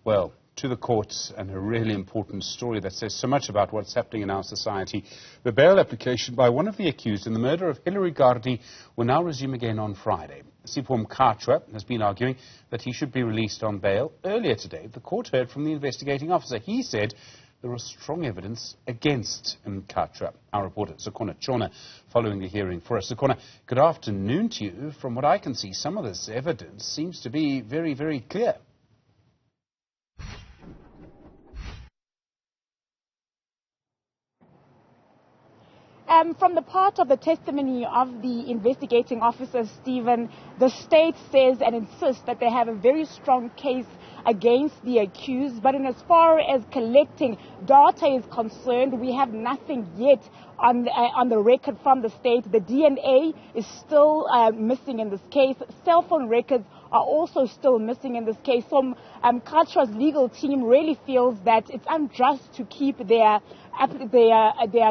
Well, to the courts, and a really important story that says so much about what's happening in our society. The bail application by one of the accused in the murder of Hillary Gardee will now resume again on Friday. Sipho Mkhatshwa has been arguing that he should be released on bail. Earlier today, the court heard from the investigating officer. He said there was strong evidence against Mkhatshwa. Our reporter, Zikhona Tshona, following the hearing for us. Zikhona, good afternoon to you. From what I can see, some of this evidence seems to be very, very clear. From the part of the testimony of the investigating officer, Stephen, the state says and insists that they have a very strong case against the accused. But in as far as collecting data is concerned, we have nothing yet on the record from the state. The DNA is still missing in this case. Cell phone records are also still missing in this case. So Mkhatshwa's legal team really feels that it's unjust to keep their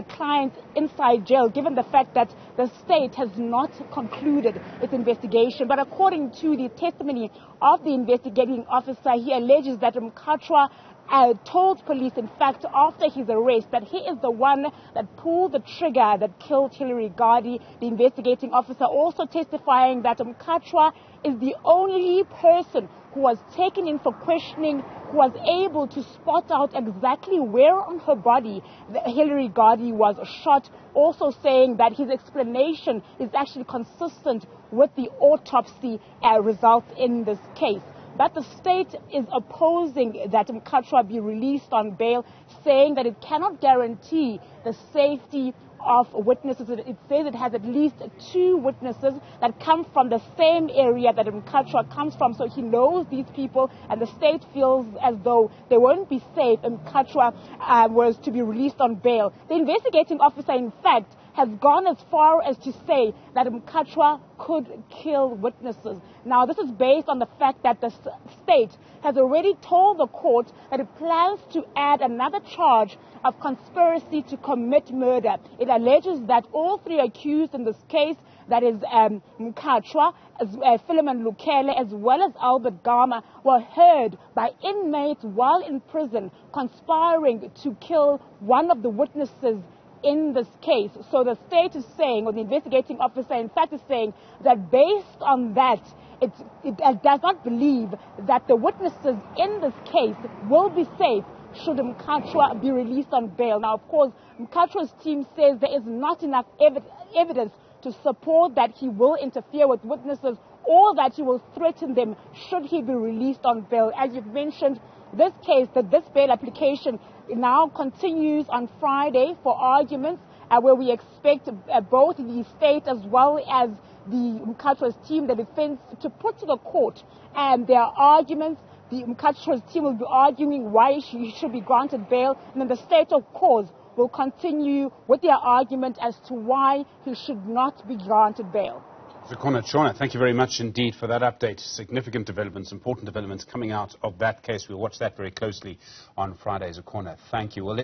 clients inside jail, given the fact that the state has not concluded its investigation. But according to the testimony of the investigating officer, he alleges that Mkhatshwa told police, in fact, after his arrest, that he is the one that pulled the trigger that killed Hillary Gardee. The investigating officer also testifying that Mkhatshwa is the only person who was taken in for questioning, who was able to spot out exactly where on her body Hillary Gardee was shot, also saying that his explanation is actually consistent with the autopsy results in this case. But the state is opposing that Mkhatshwa be released on bail, saying that it cannot guarantee the safety of witnesses. It says it has at least 2 witnesses that come from the same area that Mkhatshwa comes from, so he knows these people, and the state feels as though they won't be safe if Mkhatshwa was to be released on bail. The investigating officer, in fact, has gone as far as to say that Mkhatshwa could kill witnesses. Now, this is based on the fact that the state has already told the court that it plans to add another charge of conspiracy to commit murder. It alleges that all 3 accused in this case, that is Mkhatshwa, Philemon Lukele, as well as Albert Gama, were heard by inmates while in prison conspiring to kill one of the witnesses in this case. So the state is saying, or the investigating officer in fact is saying, that based on that, it does not believe that the witnesses in this case will be safe should Mkhatshwa be released on bail. Now, of course, Mkhatshwa's team says there is not enough evidence to support that he will interfere with witnesses or that he will threaten them should he be released on bail. As you've mentioned, this case, this bail application now continues on Friday for arguments, where we expect both the state as well as the Mkhatshwa's team, the defense, to put to the court their arguments. The Mkhatshwa's team will be arguing why he should be granted bail, and then the state, of course, will continue with their argument as to why he should not be granted bail. Zikhona Tshona, thank you very much indeed for that update. Significant developments, important developments coming out of that case. We'll watch that very closely on Friday. Zikhona, thank you. Well,